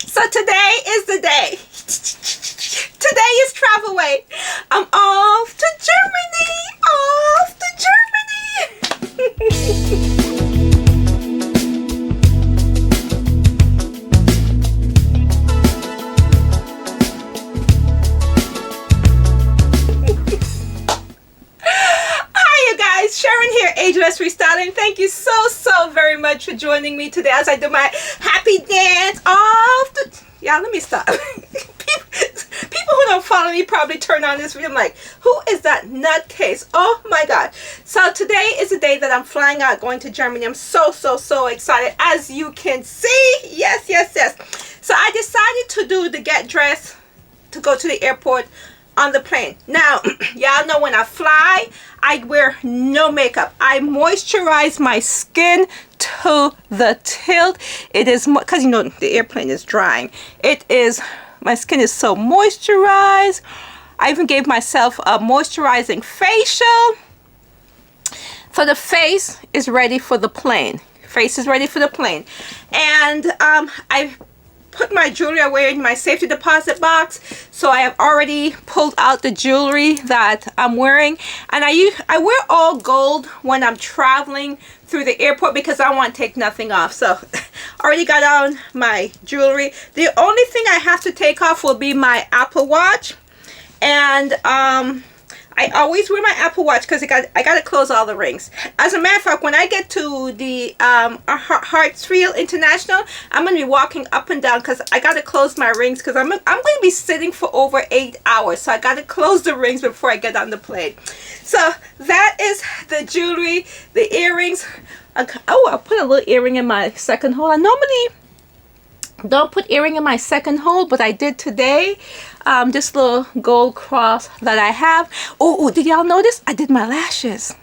So today is the day. Today is travel way. I'm off to Germany. Off to Germany. Sharon here, Ageless Restyling. Thank you so very much for joining me today as I do my happy dance off the... Yeah, let me stop. People who don't follow me probably turn on this video. I'm like, who is that nutcase? Oh my God. So today is the day that I'm flying out, going to Germany. I'm so excited, as you can see. Yes. So I decided to get dressed to go to the airport on the plane. Now, y'all know when I fly, I wear no makeup. I moisturize my skin to the tilt. It is, because you know the airplane is drying. My skin is so moisturized. I even gave myself a moisturizing facial. So the face is ready for the plane. Face is ready for the plane. And I put my jewelry away in my safety deposit box, so I have already pulled out the jewelry that I'm wearing, and I wear all gold when I'm traveling through the airport because I want to take nothing off. So already got on my jewelry. The only thing I have to take off will be my Apple Watch, and I always wear my Apple Watch because I got to close all the rings. As a matter of fact, when I get to the Hartsfield International, I'm going to be walking up and down because I got to close my rings because I'm going to be sitting for over 8 hours. So I got to close the rings before I get on the plane. So that is the jewelry, the earrings. Oh, I put a little earring in my second hole. I normally don't put earring in my second hole, but I did today. This little gold cross that I have. Oh, did y'all notice? I did my lashes.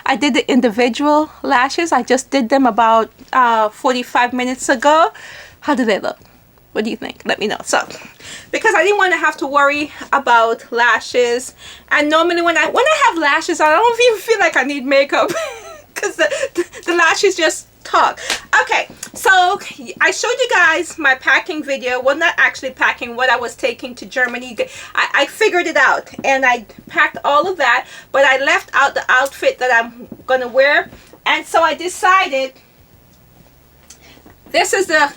I did the individual lashes. I just did them about 45 minutes ago. How do they look? What do you think? Let me know. So, because I didn't want to have to worry about lashes, and normally when I have lashes, I don't even feel like I need makeup because the lashes just talk. Okay, so I showed you guys my packing video. Well, not actually packing, what I was taking to Germany. I figured it out and I packed all of that, but I left out the outfit that I'm gonna wear. And so I decided this is the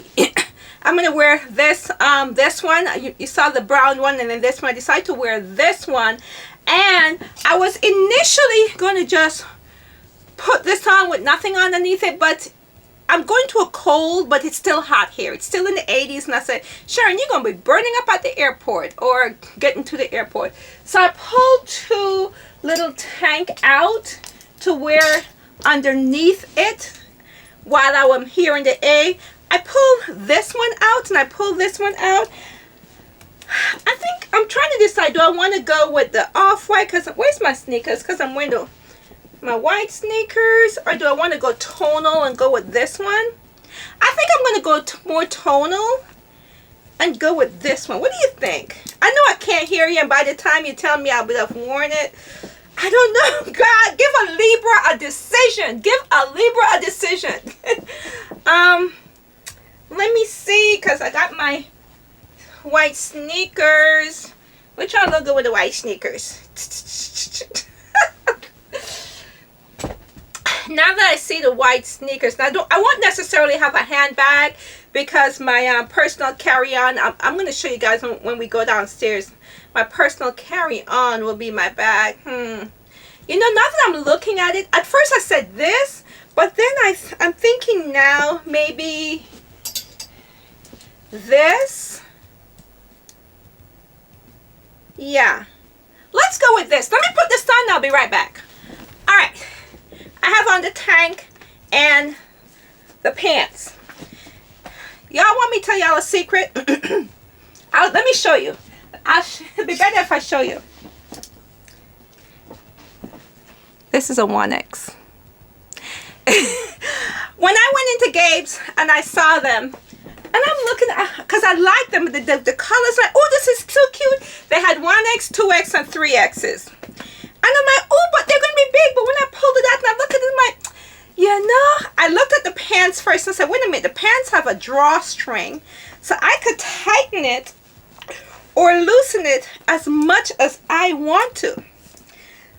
I'm gonna wear this this one. You saw the brown one, and then this one. I decided to wear this one, and I was initially gonna just put this on with nothing underneath it, but I'm going to a cold, but it's still hot here. It's still in the 80s, and I said, Sharon, you're going to be burning up at the airport or getting to the airport. So I pulled two little tank out to wear underneath it while I am here in the A. I pulled this one out, and I pulled this one out. I think I'm trying to decide, do I want to go with the off-white? Because where's my sneakers? Because I'm wearing my white sneakers, or do I want to go tonal and go with this one? I think I'm going to go more tonal and go with this one. What do you think? I know I can't hear you, and by the time you tell me, I'll have worn it. I don't know. God, give a Libra a decision. Give a Libra a decision. Let me see, because I got my white sneakers. Which one look good with the white sneakers? Now that I see the white sneakers, now I won't necessarily have a handbag because my personal carry-on, I'm going to show you guys when we go downstairs. My personal carry-on will be my bag. You know, now that I'm looking at it, at first I said this, but then I'm thinking now maybe this. Yeah. Let's go with this. Let me put this on. I'll be right back. All right. I have on the tank and the pants. Y'all want me to tell y'all a secret? Let me show you. It'd be better if I show you. This is a 1X. When I went into Gabe's and I saw them, and I'm looking at, because I like them, the colors, like, oh, this is so cute. They had 1X, 2X, and 3Xs. And I'm like, oh, but they're going to be big. But when I pulled it out and I looked at it, I'm like, you know, I looked at the pants first and I said, wait a minute, the pants have a drawstring. So I could tighten it or loosen it as much as I want to.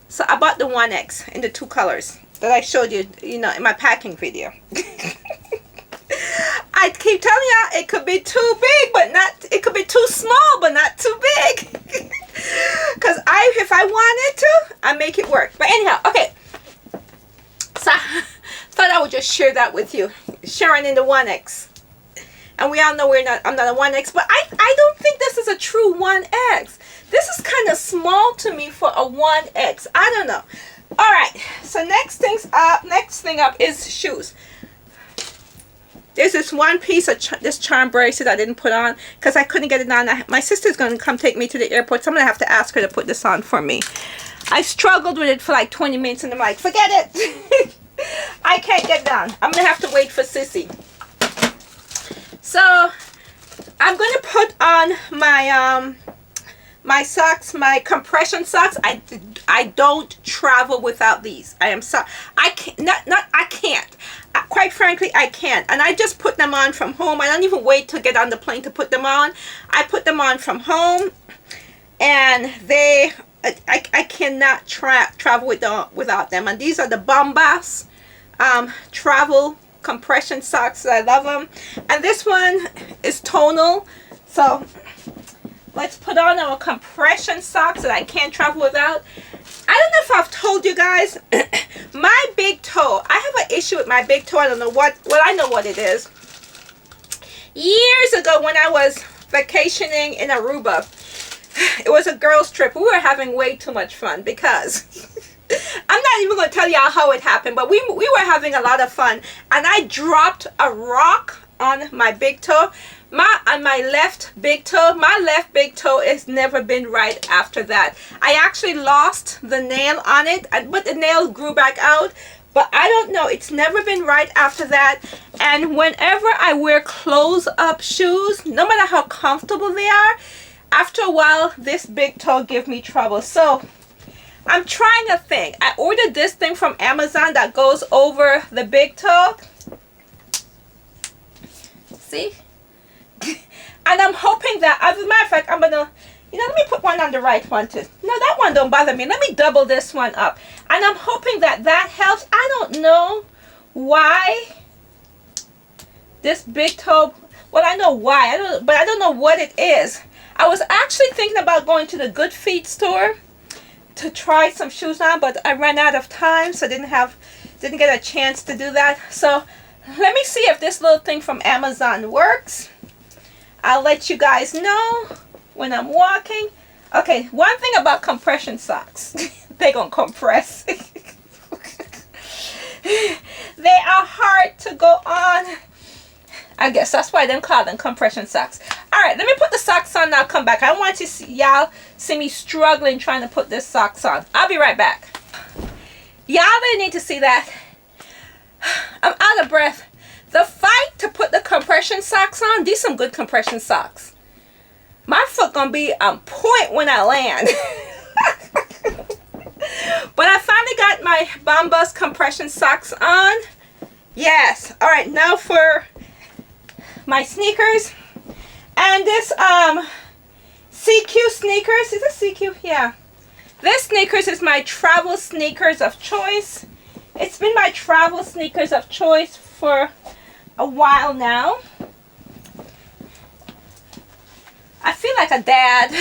So I bought the 1X in the 2 colors that I showed you, you know, in my packing video. I keep telling y'all it could be too big, but not, it could be too small, but not too big. Because if I wanted to, I make it work. But anyhow, okay. So I thought I would just share that with you. Sharing in the 1X. And we all know I'm not a 1X, but I don't think this is a true 1X. This is kind of small to me for a 1X. I don't know. All right. So next thing up is shoes. There's this one piece of this charm bracelet I didn't put on because I couldn't get it on. My sister's going to come take me to the airport, so I'm going to have to ask her to put this on for me. I struggled with it for like 20 minutes, and I'm like, forget it. I can't get it on. I'm going to have to wait for Sissy. So I'm going to put on my my socks, my compression socks. I don't travel without these. I am sorry. I can't. I can't. Quite frankly, I can't. And I just put them on from home. I don't even wait to get on the plane to put them on. I put them on from home, and I cannot travel without them. And these are the Bombas travel compression socks. I love them. And this one is tonal. So let's put on our compression socks that I can't travel without. I don't know if I've told you guys, my big toe, I have an issue with my big toe. I don't know what, well, I know what it is. Years ago when I was vacationing in Aruba, it was a girls trip. We were having way too much fun because I'm not even going to tell y'all how it happened, but we were having a lot of fun, and I dropped a rock on my big toe. My left big toe has never been right after that. I actually lost the nail on it, but the nail grew back out. But I don't know, it's never been right after that. And whenever I wear close-up shoes, no matter how comfortable they are, after a while, this big toe gives me trouble. So I'm trying a thing. I ordered this thing from Amazon that goes over the big toe. See? And I'm hoping that, as a matter of fact, I'm going to, let me put one on the right one too. No, that one don't bother me. Let me double this one up. And I'm hoping that that helps. I don't know why this big toe, well, I know why, but I don't know what it is. I was actually thinking about going to the Good Feet store to try some shoes on, but I ran out of time, so didn't get a chance to do that. So let me see if this little thing from Amazon works. I'll let you guys know when I'm walking. Okay, one thing about compression socks. They're going to compress. They are hard to go on. I guess that's why they call them compression socks. Alright, let me put the socks on now. Come back. I don't want y'all see me struggling trying to put this socks on. I'll be right back. Y'all really need to see that. I'm out of breath. The fight to put the compression socks on, these some good compression socks. My foot gonna be on point when I land. But I finally got my Bombas compression socks on. Yes. All right, now for my sneakers. And this CQ sneakers. Is it CQ? Yeah. This sneakers is my travel sneakers of choice. It's been my travel sneakers of choice for a while now. I feel like a dad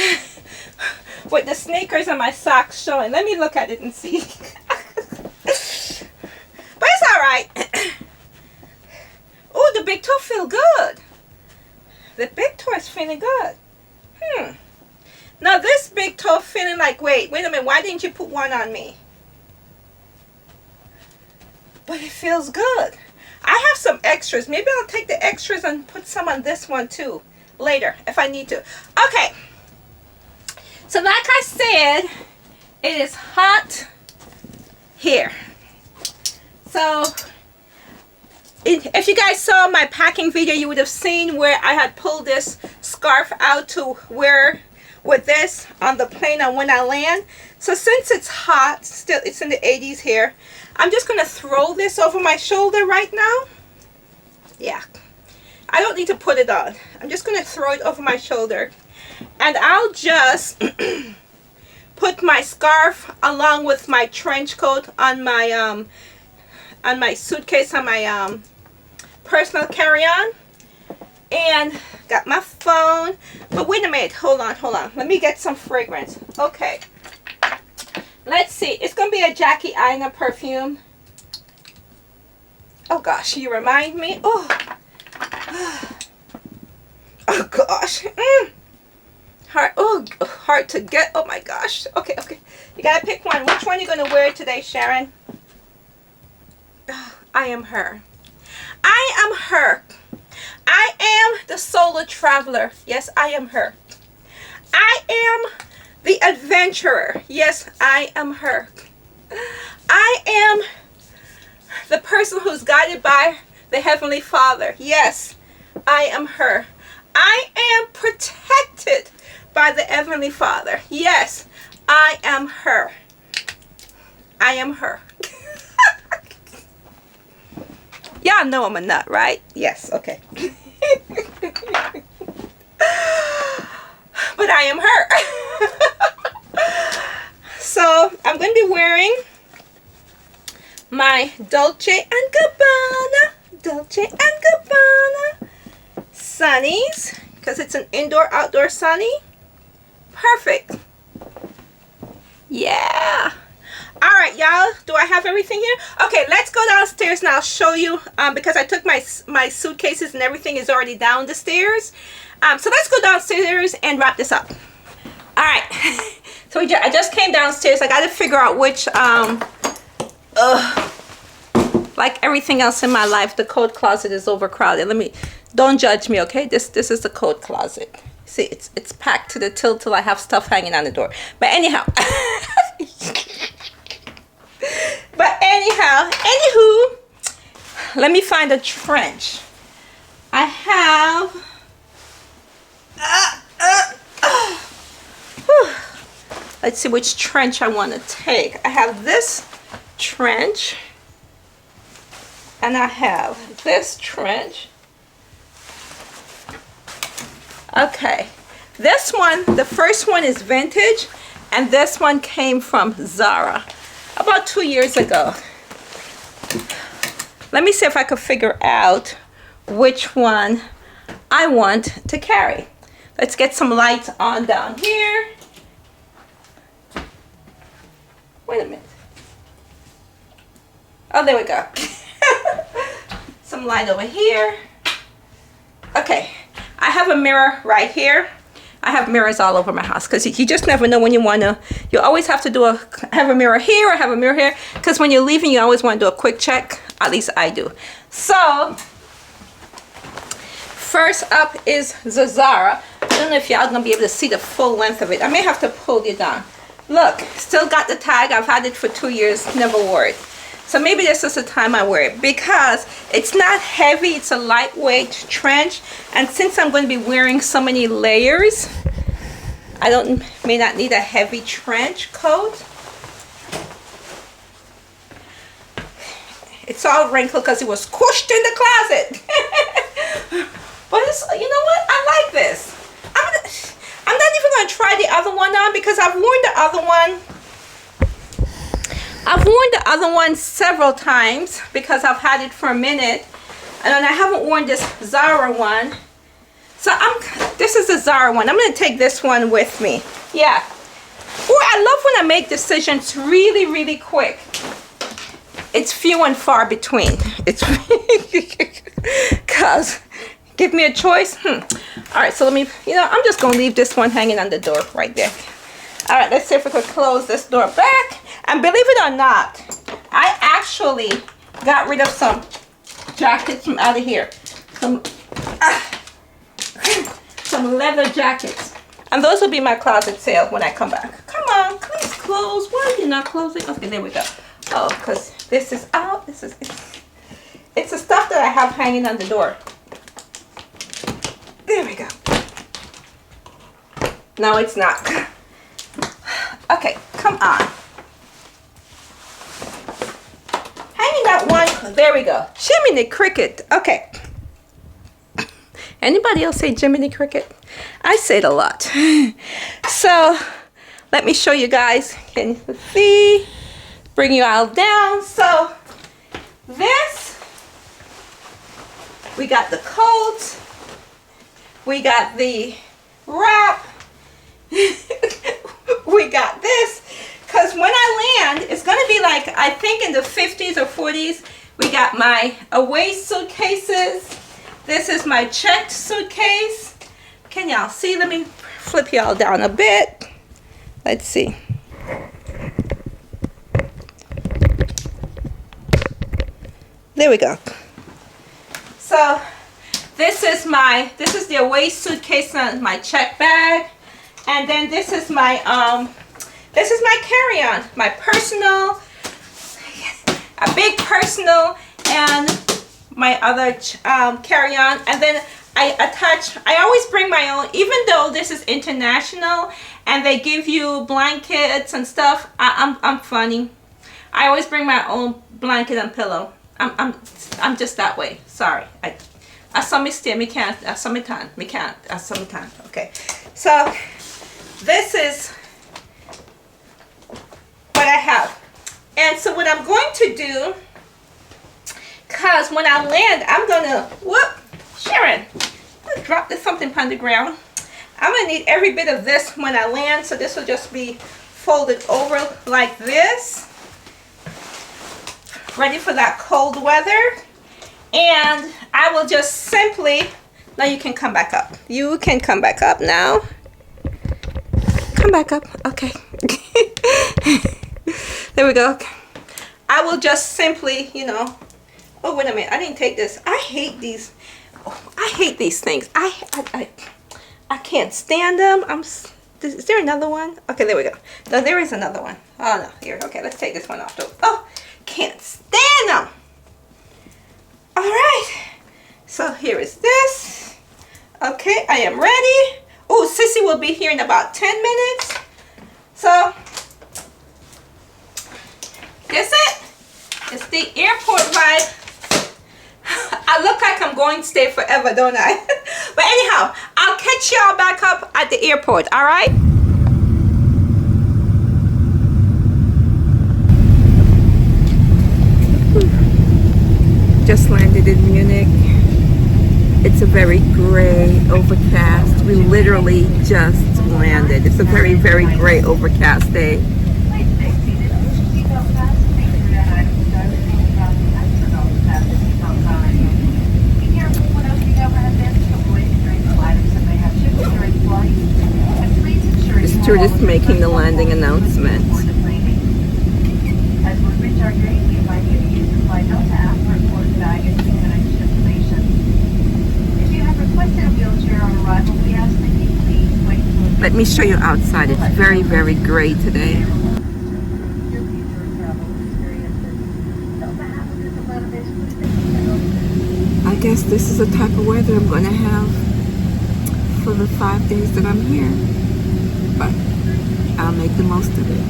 with the sneakers and my socks showing. Let me look at it and see. But it's all right. Oh, the big toe feel good. The big toe is feeling good. Now this big toe feeling like, wait a minute, why didn't you put one on me? But it feels good. I have some extras. Maybe I'll take the extras and put some on this one too later if I need to. Okay. So like I said, it is hot here. So if you guys saw my packing video, you would have seen where I had pulled this scarf out to wear with this on the plane and when I land. So since it's hot, still it's in the 80s here, I'm just going to throw this over my shoulder right now. Yeah. I don't need to put it on. I'm just going to throw it over my shoulder. And I'll just put my scarf along with my trench coat on my suitcase, on my personal carry-on. And got my phone. But wait a minute. Hold on. Let me get some fragrance. Okay. Let's see. It's going to be a Jackie Aina perfume. Oh, gosh. You remind me. Oh. Oh, gosh. Hard to get. Oh, my gosh. Okay. You got to pick one. Which one are you going to wear today, Sharon? I am her. I am her. I am the solo traveler. Yes, I am her. I am the adventurer. Yes, I am her. I am the person who's guided by the Heavenly Father. Yes, I am her. I am protected by the Heavenly Father. Yes, I am her. I am her. Y'all know I'm a nut, right? Yes, okay. But I am her. So I'm going to be wearing my Dolce & Gabbana sunnies, because it's an indoor-outdoor sunny. Perfect. Yeah. All right, y'all. Do I have everything here? Okay, let's go downstairs and I'll show you, because I took my suitcases and everything is already down the stairs. So let's go downstairs and wrap this up. All right. So I just came downstairs. I got to figure out which, like everything else in my life, the coat closet is overcrowded. Don't judge me, okay? This is the coat closet. See, it's packed to the tilt till I have stuff hanging on the door. But anyhow. Anywho, let me find a trench. I have let's see which trench I want to take. I have this trench and I have this trench. Okay, this one, the first one is vintage, and this one came from Zara about 2 years ago. Let me see if I could figure out which one I want to carry. Let's get some lights on down here. Wait a minute. Oh, there we go. Some light over here. Okay, I have a mirror right here. I have mirrors all over my house because you just never know when you want to. You always have to have a mirror here or have a mirror here, because when you're leaving you always want to do a quick check. At least I do. So first up is the Zara. I don't know if y'all gonna be able to see the full length of it. I may have to pull it down. Look, still got the tag. I've had it for 2 years, never wore it. So maybe this is the time I wear it, because it's not heavy. It's a lightweight trench, and since I'm going to be wearing so many layers, I may not need a heavy trench coat. It's all wrinkled because it was squished in the closet. But it's, you know what? I like this. I'm not even going to try the other one on, because I've worn the other one. I've worn the other one several times because I've had it for a minute, and I haven't worn this Zara one. So this is the Zara one. I'm going to take this one with me. Yeah. Boy, I love when I make decisions really, really quick. It's few and far between. It's because give me a choice. All right, so let me, I'm just going to leave this one hanging on the door right there. All right, let's see if we could close this door back. And believe it or not, I actually got rid of some jackets from out of here. Some leather jackets. And those will be my closet sale when I come back. Come on, please close. Why are you not closing? Okay, there we go. Oh, because this is out. It's the stuff that I have hanging on the door. There we go. No, it's not. Okay, come on. Hanging that one. There we go. Jiminy Cricket. Okay. Anybody else say Jiminy Cricket? I say it a lot. So let me show you guys. Can you see? Bring you all down. So this, we got the coat, we got the wrap, we got this. Because when I land, it's going to be like, I think in the 50s or 40s, we got my away suitcases. This is my checked suitcase. Can y'all see? Let me flip y'all down a bit. Let's see. There we go. So this is the away suitcase and my check bag. And then this is my carry-on, my personal, a big personal, and my other carry-on. And then I always bring my own, even though this is international and they give you blankets and stuff. I'm funny. I always bring my own blanket and pillow. I'm just that way. Sorry. Okay. So this is what I have. And so what I'm going to do, because when I land, I'm gonna, whoop, Sharon, I dropped something on the ground. I'm gonna need every bit of this when I land, so this will just be folded over like this, ready for that cold weather. And I will just simply, now you can come back up. You can come back up now. Come back up, okay. There we go. I will just simply, you know, oh, wait a minute, I didn't take this. I hate these. Oh, I hate these things. I can't stand them. Is there another one? Okay, there we go. No, there is another one. Oh, no, here. Okay, let's take this one off. Oh, can't stand them. All right. So here is this. Okay, I am ready. Oh, Sissy will be here in about 10 minutes. So, that's it. It's the airport vibe. I look like I'm going to stay forever, don't I? But anyhow, I'll catch y'all back up at the airport, all right? Just landed in Munich. It's a very gray, overcast. We literally just landed. It's a very, very gray, overcast day. The stewardess is making the landing announcement. Let me show you outside. It's very, very gray today. I guess this is the type of weather I'm going to have for the 5 days that I'm here. But I'll make the most of it.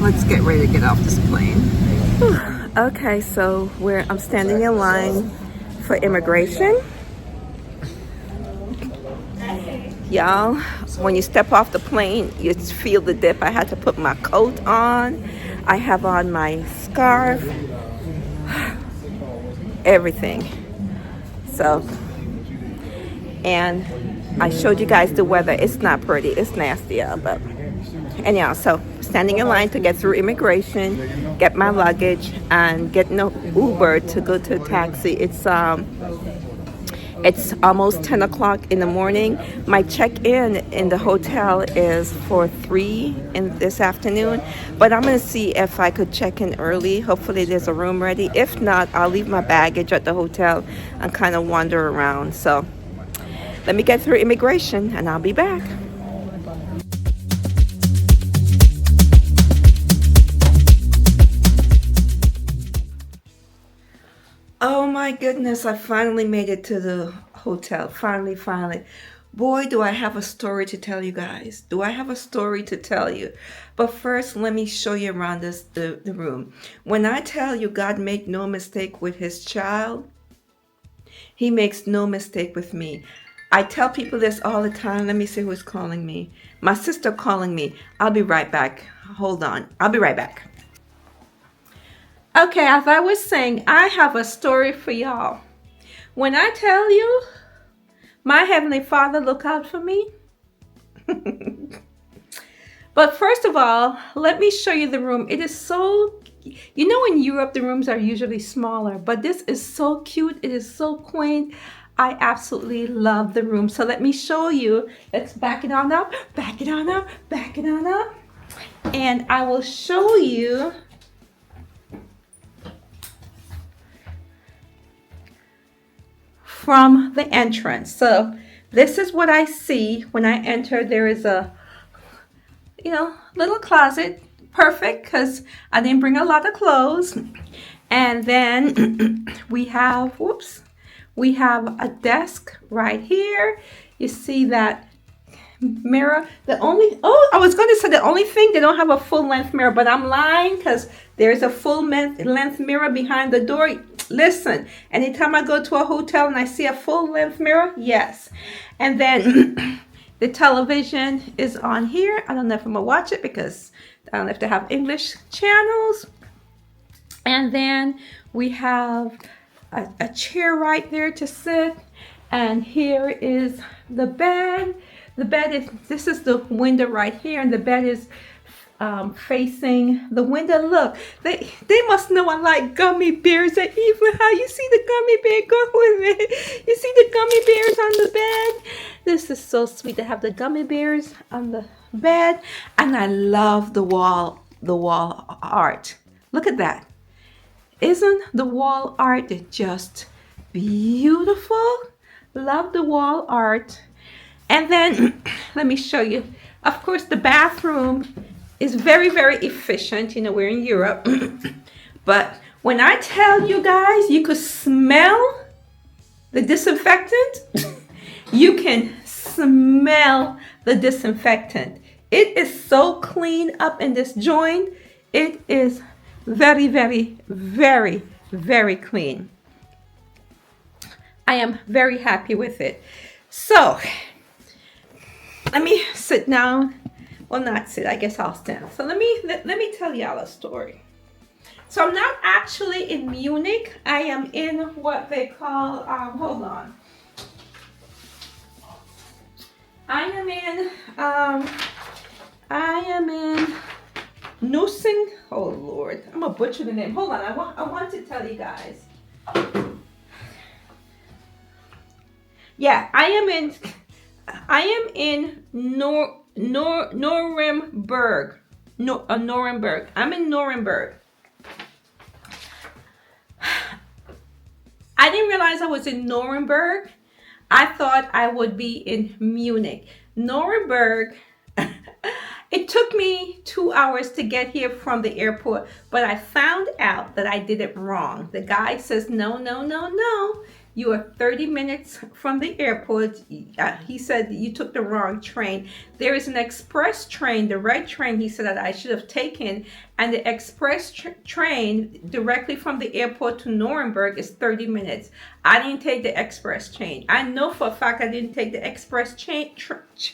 Let's get ready to get off this plane. Okay, so I'm standing in line for immigration. Y'all, when you step off the plane, you feel the dip. I had to put my coat on. I have on my scarf. Everything. So, and I showed you guys the weather. It's not pretty. It's nasty, y'all. But anyhow, so standing in line to get through immigration, get my luggage, and get no Uber to go to a taxi. It's almost 10 o'clock in the morning. My check-in in the hotel is for 3 in this afternoon, but I'm gonna see if I could check in early. Hopefully there's a room ready. If not, I'll leave my baggage at the hotel and kind of wander around. So let me get through immigration and I'll be back. Oh my goodness, I finally made it to the hotel. Finally. Boy, do I have a story to tell you guys. Do I have a story to tell you? But first, let me show you around the room. When I tell you God made no mistake with his child, He makes no mistake with me. I tell people this all the time. Let me see who's calling me. My sister calling me. I'll be right back. Hold on. I'll be right back. Okay, as I was saying, I have a story for y'all. When I tell you, my Heavenly Father look out for me. But first of all, let me show you the room. It is so, you know, in Europe, the rooms are usually smaller, but this is so cute. It is so quaint. I absolutely love the room. So let me show you. Let's back it on up, back it on up, back it on up. And I will show you from the entrance. So this is what I see when I enter. There is a, you know, little closet. Perfect, because I didn't bring a lot of clothes. And then we have, whoops, we have a desk right here. You see that mirror. I was going to say the only thing, they don't have a full length mirror, but I'm lying, because there's a full length mirror behind the door. Listen, anytime I go to a hotel and I see a full length mirror, yes. And then the television is on here. I don't know if I'm gonna watch it because I don't know if they have English channels. And then we have a chair right there to sit. And here is the bed. The bed is, this is the window right here, and the bed is facing the window. Look, they must know I like gummy bears. And even how you see the gummy bear, go with it. You see the gummy bears on the bed. This is so sweet to have the gummy bears on the bed. And I love the wall art. Look at that. Isn't the wall art just beautiful? Love the wall art. And then let me show you. Of course, the bathroom is very, very efficient. You know, we're in Europe. But when I tell you guys, you could smell the disinfectant. You can smell the disinfectant. It is so clean up in this joint. It is very, very, very, very clean. I am very happy with it. So let me sit down. Well, not sit, I guess I'll stand. So let me tell y'all a story. So I'm not actually in Munich. I am in what they call, hold on. I am in Nussing. Oh Lord, I'm gonna butcher the name. Hold on, I want to tell you guys. Yeah, I am in Nuremberg. Nuremberg. I'm in Nuremberg. I didn't realize I was in Nuremberg. I thought I would be in Munich. Nuremberg, it took me 2 hours to get here from the airport, but I found out that I did it wrong. The guy says, no, no, no, no. You are 30 minutes from the airport. He said you took the wrong train. There is an express train, the right train, he said, that I should have taken. And the express train directly from the airport to Nuremberg is 30 minutes. I didn't take the express train. I know for a fact I didn't take the express train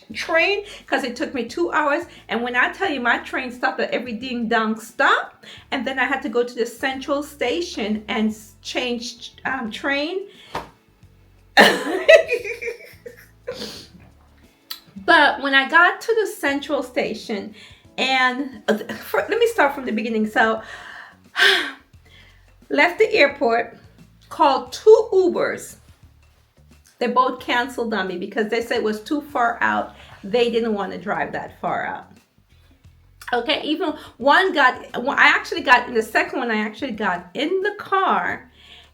because it took me 2 hours. And when I tell you my train stopped at every ding dong stop, and then I had to go to the central station and change train. But when I got to the central station, and let me start from the beginning. So left the airport, called 2 Ubers. They both canceled on me because they said it was too far out. They didn't want to drive that far out. Okay, even the second one, I actually got in the car.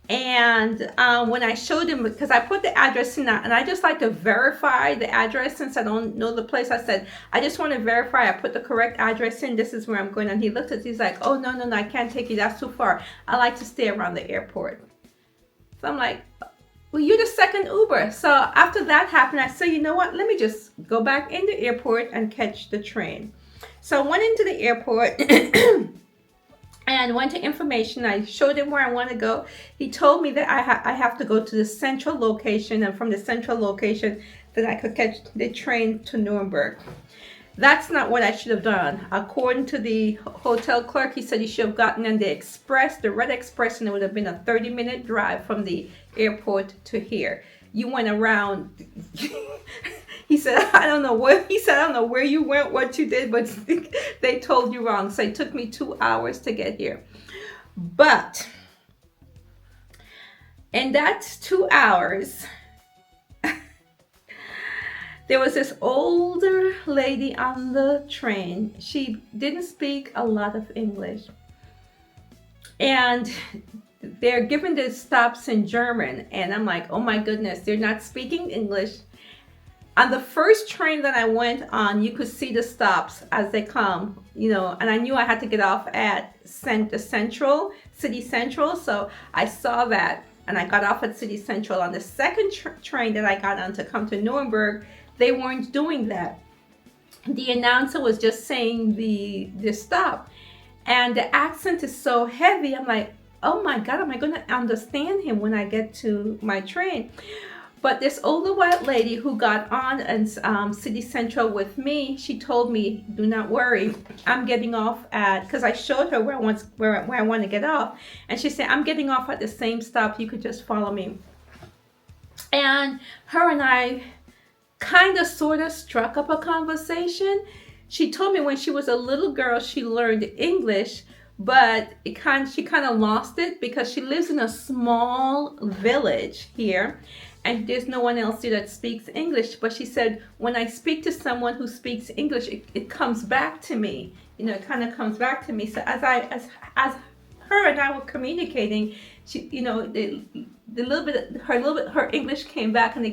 And when I showed him, because I put the address in that, and I just like to verify the address since I don't know the place. I said, I just want to verify I put the correct address in. This is where I'm going. And he looked at it. He's like, oh, no, no, no, I can't take you. That's too far. I like to stay around the airport. So I'm like, well, you're the second Uber. So after that happened, I said, you know what? Let me just go back in the airport and catch the train. So I went into the airport. and went to information. I showed him where I want to go. He told me that I have to go to the central location, and from the central location that I could catch the train to Nuremberg. That's not what I should have done. According to the hotel clerk, he said he should have gotten on the express, the red express, and it would have been a 30-minute drive from the airport to here. You went around. He said, I don't know where you went, what you did, but they told you wrong. So it took me 2 hours to get here. But in that 2 hours, there was this older lady on the train. She didn't speak a lot of English. And they're giving the stops in German. And I'm like, oh my goodness, they're not speaking English. On the first train that I went on, you could see the stops as they come, and I knew I had to get off at City Central. So I saw that and I got off at City Central. On the second train that I got on to come to Nuremberg, they weren't doing that. The announcer was just saying the stop. And the accent is so heavy. I'm like, oh my God, am I going to understand him when I get to my train? But this older white lady who got on and City Central with me, she told me, do not worry, I'm getting off at, because I showed her where I want to get off. And she said, I'm getting off at the same stop. You could just follow me. And her and I kind of sort of struck up a conversation. She told me when she was a little girl, she learned English, but she kind of lost it because she lives in a small village here. And there's no one else here that speaks English. But she said, when I speak to someone who speaks English, it comes back to me. It kind of comes back to me. So as her and I were communicating, she, her English came back, and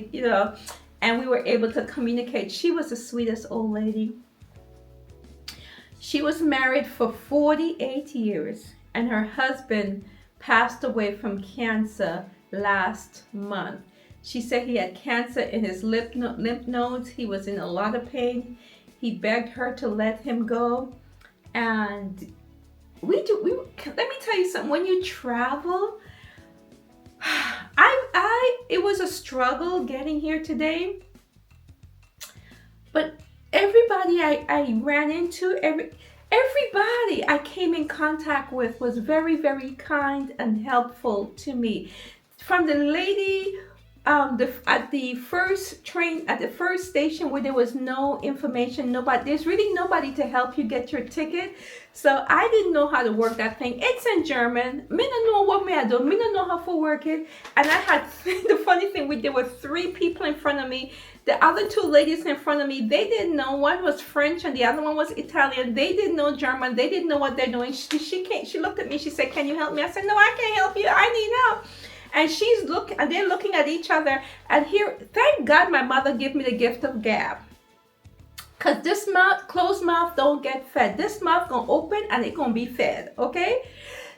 and we were able to communicate. She was the sweetest old lady. She was married for 48 years, and her husband passed away from cancer last month. She said he had cancer in his lymph nodes. He was in a lot of pain. He begged her to let him go. And let me tell you something. When you travel, it was a struggle getting here today. But everybody I ran into, everybody I came in contact with was very, very kind and helpful to me. From the lady at the first station where there was no information, there's really nobody to help you get your ticket. So I didn't know how to work that thing. It's in German. Me don't know what me I do. Me don't know how to work it. And I had the funny thing, there were 3 people in front of me. The other 2 ladies in front of me, they didn't know. One was French and the other one was Italian. They didn't know German. They didn't know what they're doing. She looked at me. She said, "Can you help me?" I said, "No, I can't help you. I need help." And they're looking at each other. And here, thank God my mother gave me the gift of gab. Because this closed mouth don't get fed. This mouth gonna open and it gonna be fed, okay?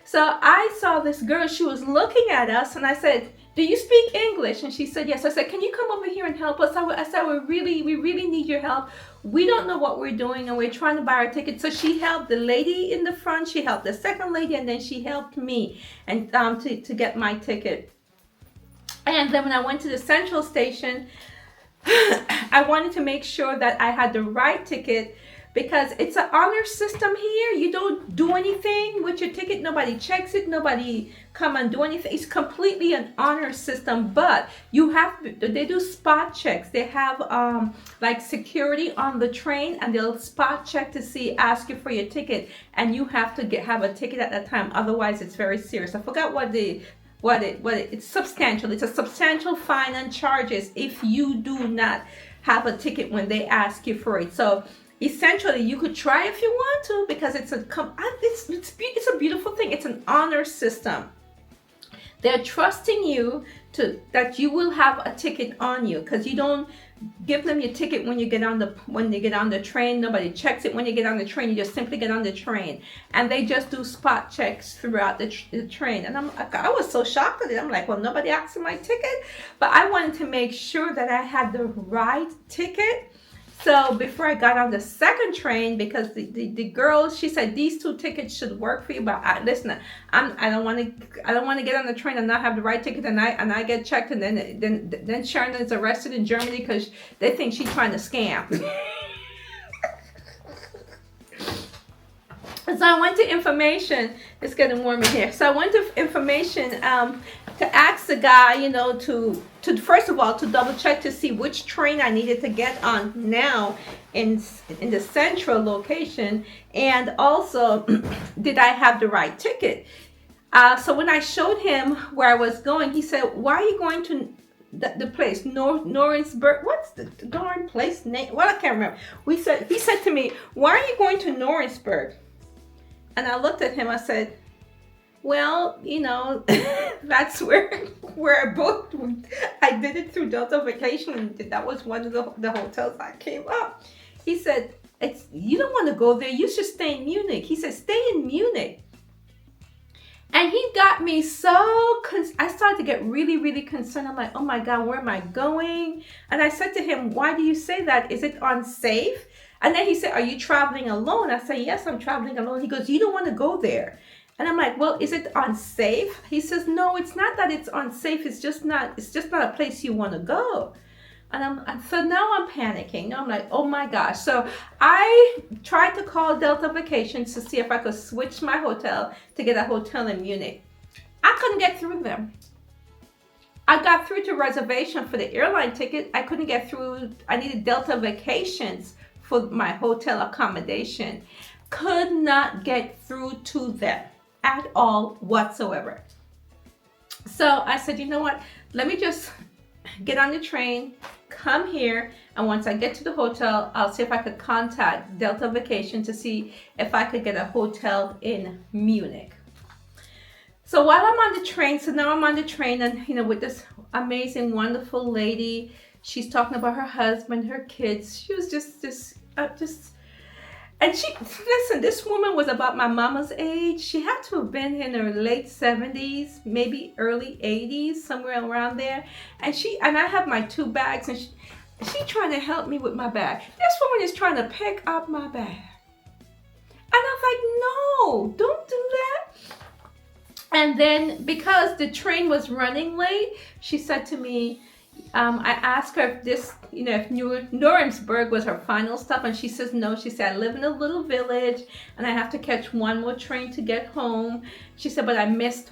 So I saw this girl, she was looking at us, and I said, "Do you speak English?" And she said, "Yes." I said, "Can you come over here and help us?" I said, we really need your help. We don't know what we're doing, and we're trying to buy our ticket. So she helped the lady in the front, she helped the second lady, and then she helped me and to get my ticket. And then when I went to the central station, I wanted to make sure that I had the right ticket, because it's an honor system here. You don't do anything with your ticket. Nobody checks it. Nobody come and do anything. It's completely an honor system, but they do spot checks. They have like security on the train, and they'll spot check to ask you for your ticket, and you have to have a ticket at that time. Otherwise, it's very serious. I forgot it's substantial. It's a substantial fine and charges if you do not have a ticket when they ask you for it. So essentially, you could try if you want to, because it's a beautiful thing. It's an honor system. They're trusting you that you will have a ticket on you, because you don't give them your ticket when you get on the train. Nobody checks it when you get on the train. You just simply get on the train, and they just do spot checks throughout the train. And I was so shocked at it. I'm like, well, nobody asked for my ticket, but I wanted to make sure that I had the right ticket. So before I got on the second train, because the girl, she said these 2 tickets should work for you, but listen, I don't want to get on the train and not have the right ticket, and I get checked, and then Sharon is arrested in Germany because they think she's trying to scam. So I went to information. It's getting warm in here. So I went to information to ask the guy, to first of all, to double check to see which train I needed to get on now in the central location, and also did I have the right ticket. So when I showed him where I was going, he said, "Why are you going to the place, Norinsburg? What's the darn place name? Well, I can't remember." He said to me, "Why are you going to Norinsburg?" And I looked at him, I said, "Well, that's where I booked. I did it through Delta Vacation, and that was one of the hotels I came up." He said, "You don't want to go there. You should stay in Munich." He said, "Stay in Munich." And he got me I started to get really, really concerned. I'm like, "Oh my God, where am I going?" And I said to him, "Why do you say that? Is it unsafe?" And then he said, "Are you traveling alone?" I said, "Yes, I'm traveling alone." He goes, "You don't want to go there." And I'm like, "Well, is it unsafe?" He says, "No, it's not that it's unsafe. It's just not a place you want to go." And so now I'm panicking. I'm like, "Oh my gosh." So I tried to call Delta Vacations to see if I could switch my hotel to get a hotel in Munich. I couldn't get through them. I got through to reservation for the airline ticket. I couldn't get through. I needed Delta Vacations for my hotel accommodation. Could not get through to them at all whatsoever. So I said, "You know what? Let me just get on the train, come here, and once I get to the hotel, I'll see if I could contact Delta Vacation to see if I could get a hotel in Munich." So while I'm on the train, so now I'm on the train, and with this amazing, wonderful lady, she's talking about her husband, her kids. She was just, and listen, this woman was about my mama's age. She had to have been in her late 70s, maybe early 80s, somewhere around there. And I have my 2 bags, and she trying to help me with my bag. This woman is trying to pick up my bag. And I was like, "No, don't do that." And then because the train was running late, she said to me, I asked her if Nuremberg was her final stop, and she says no. She said, "I live in a little village, and I have to catch one more train to get home." She said, "But I missed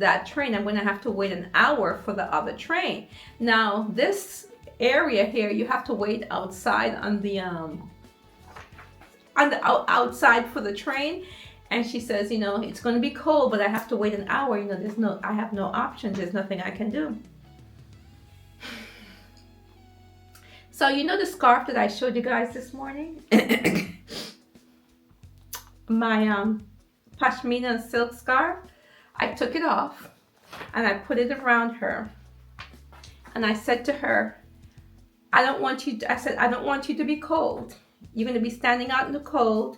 that train. I'm going to have to wait an hour for the other train." Now, this area here, you have to wait outside on the outside for the train. And she says, "It's going to be cold, but I have to wait an hour. I have no options. There's nothing I can do." So the scarf that I showed you guys this morning? My pashmina and silk scarf? I took it off and I put it around her. And I said to her, I don't want you to be cold. You're going to be standing out in the cold,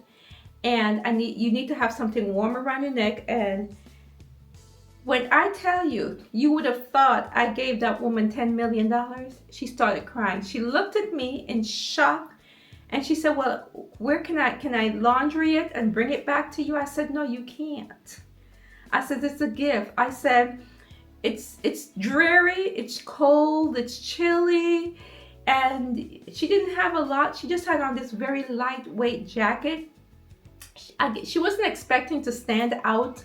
and you need to have something warm around your neck. And when I tell you, you would have thought I gave that woman $10 million. She started crying. She looked at me in shock, and she said, "Well, where can I laundry it and bring it back to you?" I said, "No, you can't." I said, "It's a gift." I said, it's dreary, it's cold, it's chilly. And she didn't have a lot. She just had on this very lightweight jacket. She wasn't expecting to stand outside,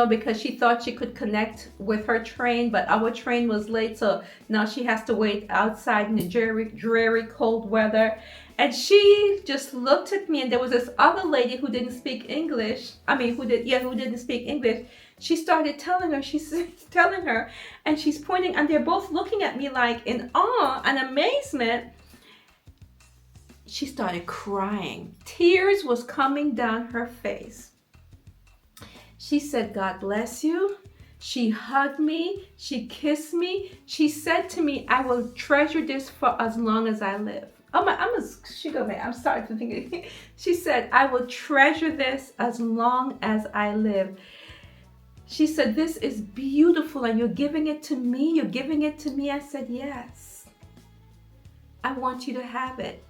because she thought she could connect with her train, but our train was late, so now she has to wait outside in the dreary cold weather. And she just looked at me, and there was this other lady who didn't speak English. Who didn't speak English. She started telling her, and she's pointing, and they're both looking at me like in awe and amazement. She started crying. Tears was coming down her face. She said, "God bless you." She hugged me. She kissed me. She said to me, "I will treasure this for as long as I live." I'm sorry for thinking. She said, "I will treasure this as long as I live." She said, "This is beautiful, and you're giving it to me. You're giving it to me." I said, "Yes." I want you to have it.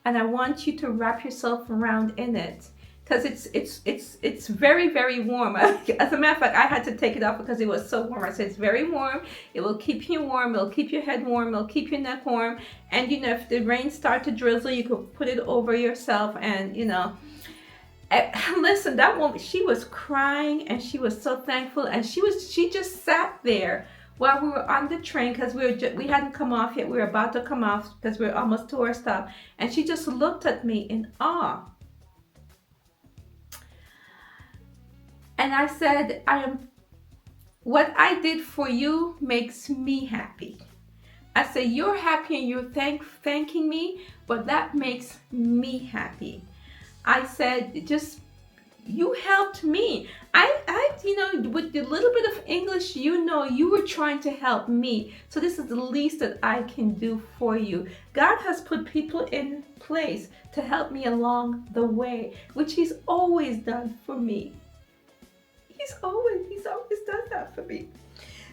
And I want you to wrap yourself around in it. Because it's very, very warm. As a matter of fact, I had to take it off because it was so warm. I said, it's very warm. It will keep you warm. It'll keep your head warm. It'll keep your neck warm. And, you know, if the rain starts to drizzle, you could put it over yourself and, you know. Listen, that woman, she was crying and she was so thankful. And she just sat there while we were on the train because we hadn't come off yet. We were about to come off because we were almost to our stop. And she just looked at me in awe. And I said, what I did for you makes me happy. I said, you're happy and you're thanking me, but that makes me happy. I said, just, you helped me. You know, with the little bit of English, you know, you were trying to help me. So this is the least that I can do for you. God has put people in place to help me along the way, which He's always done for me. He's always done that for me.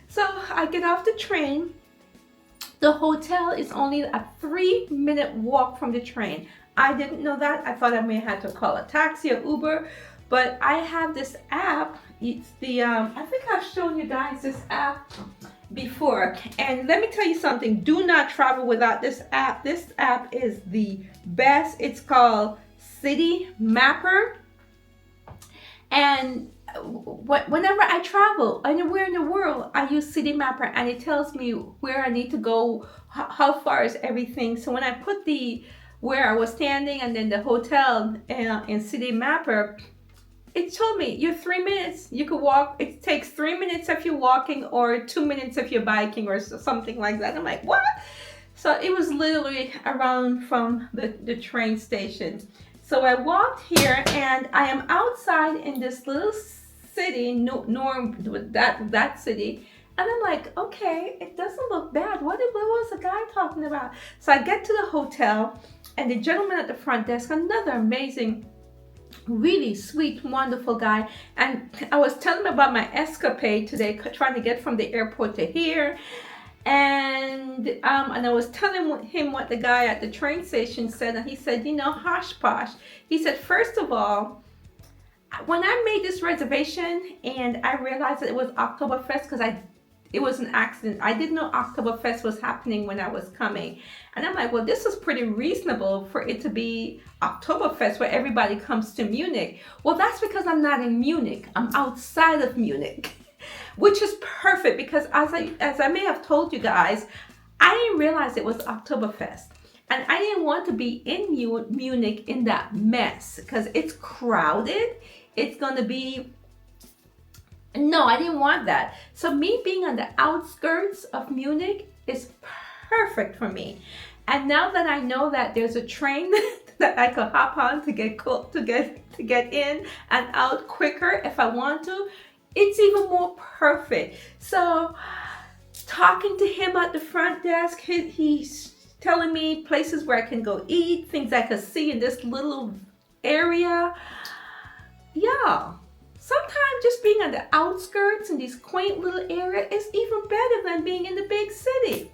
So I get off the train. The hotel is only a 3-minute walk from the train. I didn't know that. I thought I may have to call a taxi or Uber, but I have this app. It's the, I think I've shown you guys this app before. And let me tell you something. Do not travel without this app. This app is the best. It's called City Mapper. And whenever I travel anywhere in the world, I use City Mapper and it tells me where I need to go, how far is everything. So when I put where I was standing and then the hotel in City Mapper, it told me you're 3 minutes. You could walk. It takes 3 minutes if you're walking or 2 minutes if you're biking or something like that. I'm like, what? So it was literally around from the train station. So I walked here and I am outside in this little city, that city. And I'm like, okay, it doesn't look bad. What was the guy talking about? So I get to the hotel and the gentleman at the front desk, another amazing, really sweet, wonderful guy. And I was telling him about my escapade today, trying to get from the airport to here. And I was telling him what the guy at the train station said, and he said, you know, hosh posh. He said, first of all, when I made this reservation and I realized that it was Oktoberfest because it was an accident. I didn't know Oktoberfest was happening when I was coming. And I'm like, well, this is pretty reasonable for it to be Oktoberfest where everybody comes to Munich. Well, that's because I'm not in Munich. I'm outside of Munich. Which is perfect because as I may have told you guys, I didn't realize it was Oktoberfest. And I didn't want to be in Munich in that mess because it's crowded. It's going to be... No, I didn't want that. So me being on the outskirts of Munich is perfect for me. And now that I know that there's a train that I could hop on to get in and out quicker if I want to, it's even more perfect. So talking to him at the front desk, he's telling me places where I can go eat, things I could see in this little area. Yeah, sometimes just being on the outskirts in these quaint little areas is even better than being in the big city.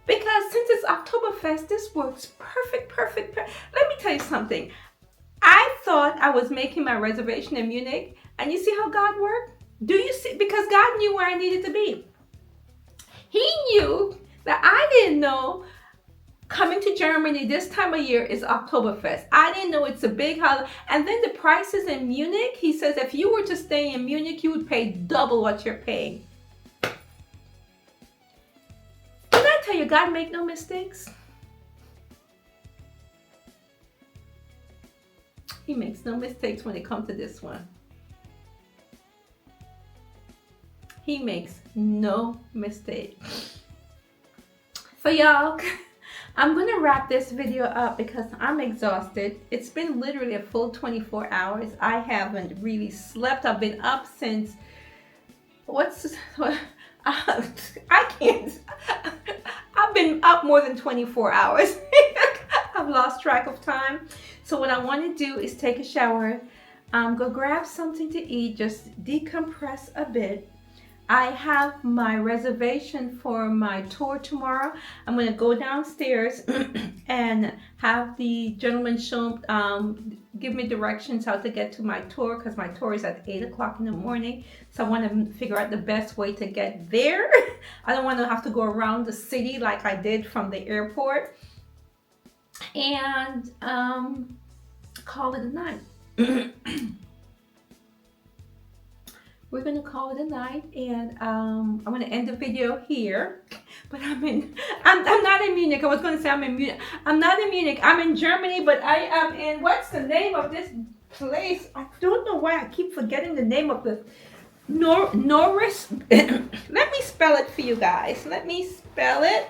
Because since it's Oktoberfest, this works perfect. Let me tell you something. I thought I was making my reservation in Munich, and you see how God worked? Do you see? Because God knew where I needed to be. He knew that I didn't know coming to Germany this time of year is Oktoberfest. I didn't know it's a big holiday. And then the prices in Munich, he says if you were to stay in Munich, you would pay double what you're paying. Did I tell you God make no mistakes? He makes no mistakes when it comes to this one. He makes no mistake. So y'all, I'm gonna wrap this video up because I'm exhausted. It's been literally a full 24 hours. I haven't really slept. I've been up since, I can't. I've been up more than 24 hours. I've lost track of time. So what I want to do is take a shower, go grab something to eat, just decompress a bit. I have my reservation for my tour tomorrow. I'm going to go downstairs and have the gentleman give me directions how to get to my tour, because my tour is at 8 o'clock in the morning. So I want to figure out the best way to get there. I don't want to have to go around the city like I did from the airport. And call it a night. We're gonna call it a night, and I'm gonna end the video here. But I'm not in Munich. I was gonna say I'm in Munich. I'm not in Munich. I'm in Germany, but I am in, what's the name of this place? I don't know why I keep forgetting the name of the Norris. Let me spell it for you guys. Let me spell it.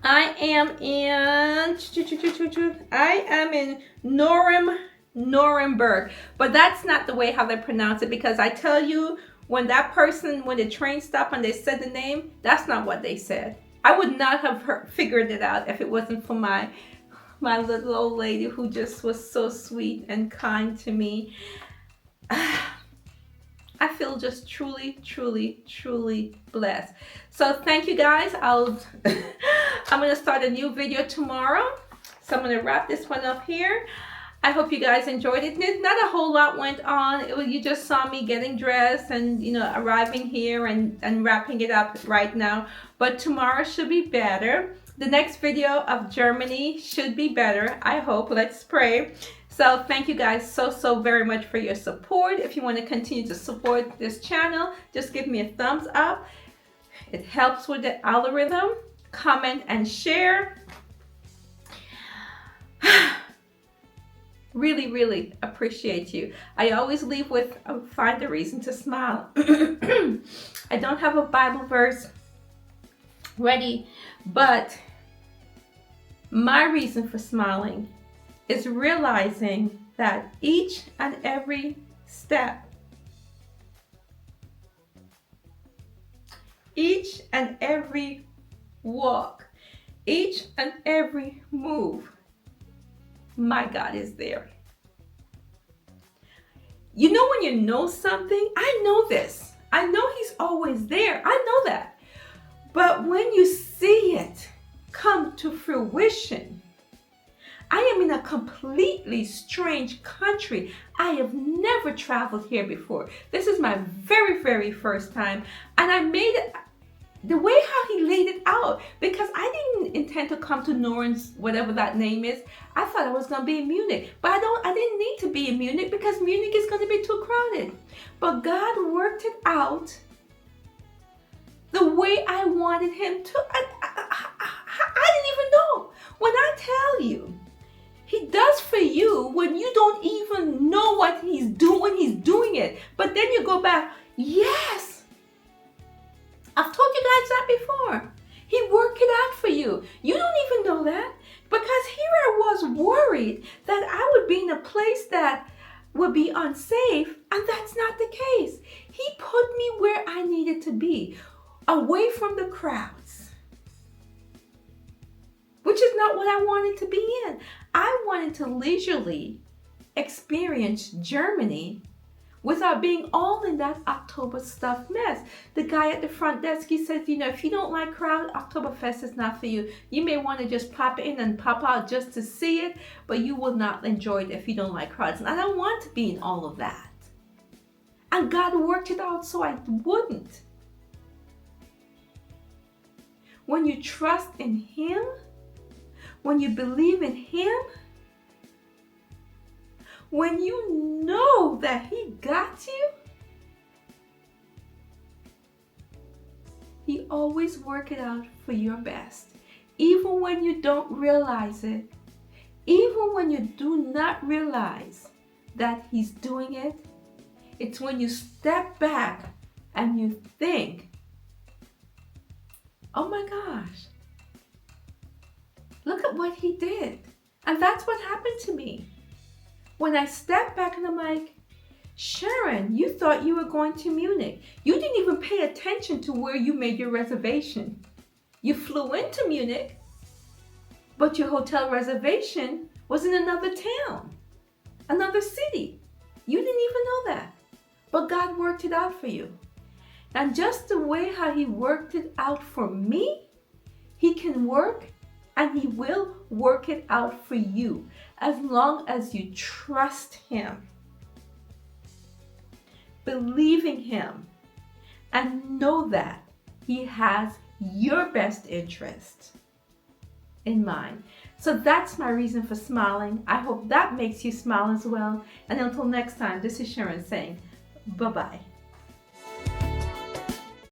I am in Nuremberg, but that's not the way how they pronounce it, because I tell you, when the train stopped and they said the name, that's not what they said. I would not have figured it out if it wasn't for my little old lady who just was so sweet and kind to me. I feel just truly, truly, truly blessed. So thank you guys. I'm going to start a new video tomorrow. So I'm going to wrap this one up here. I hope you guys enjoyed it. Not a whole lot went on. You just saw me getting dressed and, arriving here and wrapping it up right now. But tomorrow should be better. The next video of Germany should be better, I hope. Let's pray. So thank you guys so very much for your support. If you want to continue to support this channel, just give me a thumbs up. It helps with the algorithm. Comment and share. Really, really appreciate you. I always leave with, find a reason to smile. I don't have a Bible verse ready, but my reason for smiling is realizing that each and every step, each and every walk, each and every move, my God is there. You know when you know something? I know this. I know He's always there. I know that. But when you see it come to fruition, I am in a completely strange country. I have never traveled here before. This is my very first time. And I made it the way how He laid it out, because I didn't intend to come to Norens, whatever that name is. I thought I was going to be in Munich, but I didn't need to be in Munich because Munich is going to be too crowded. But God worked it out the way I wanted Him to. I didn't even know. When I tell you, He does for you when you don't even know what He's doing. He's doing it. But then you go back, yes. I've told you guys that before. He worked it out for you. You don't even know that. Because here I was worried that I would be in a place that would be unsafe, and that's not the case. He put me where I needed to be, away from the crowds, which is not what I wanted to be in. I wanted to leisurely experience Germany without being all in that October stuff mess. The guy at the front desk, he said, if you don't like crowd, Oktoberfest is not for you. You may want to just pop in and pop out just to see it, but you will not enjoy it if you don't like crowds. And I don't want to be in all of that. And God worked it out so I wouldn't. When you trust in Him, when you believe in Him, when you know that He got you, He always works it out for your best. Even when you don't realize it, even when you do not realize that He's doing it, it's when you step back and you think, oh my gosh, look at what He did. And that's what happened to me. When I stepped back and I'm like, Sharon, you thought you were going to Munich. You didn't even pay attention to where you made your reservation. You flew into Munich, but your hotel reservation was in another town, another city. You didn't even know that. but God worked it out for you. And just the way how he worked it out for me, he can work and he will work it out for you as long as you trust him, believe in him, and know that he has your best interest in mind. So that's my reason for smiling. I hope that makes you smile as well. And until next time, this is Sharon saying bye-bye.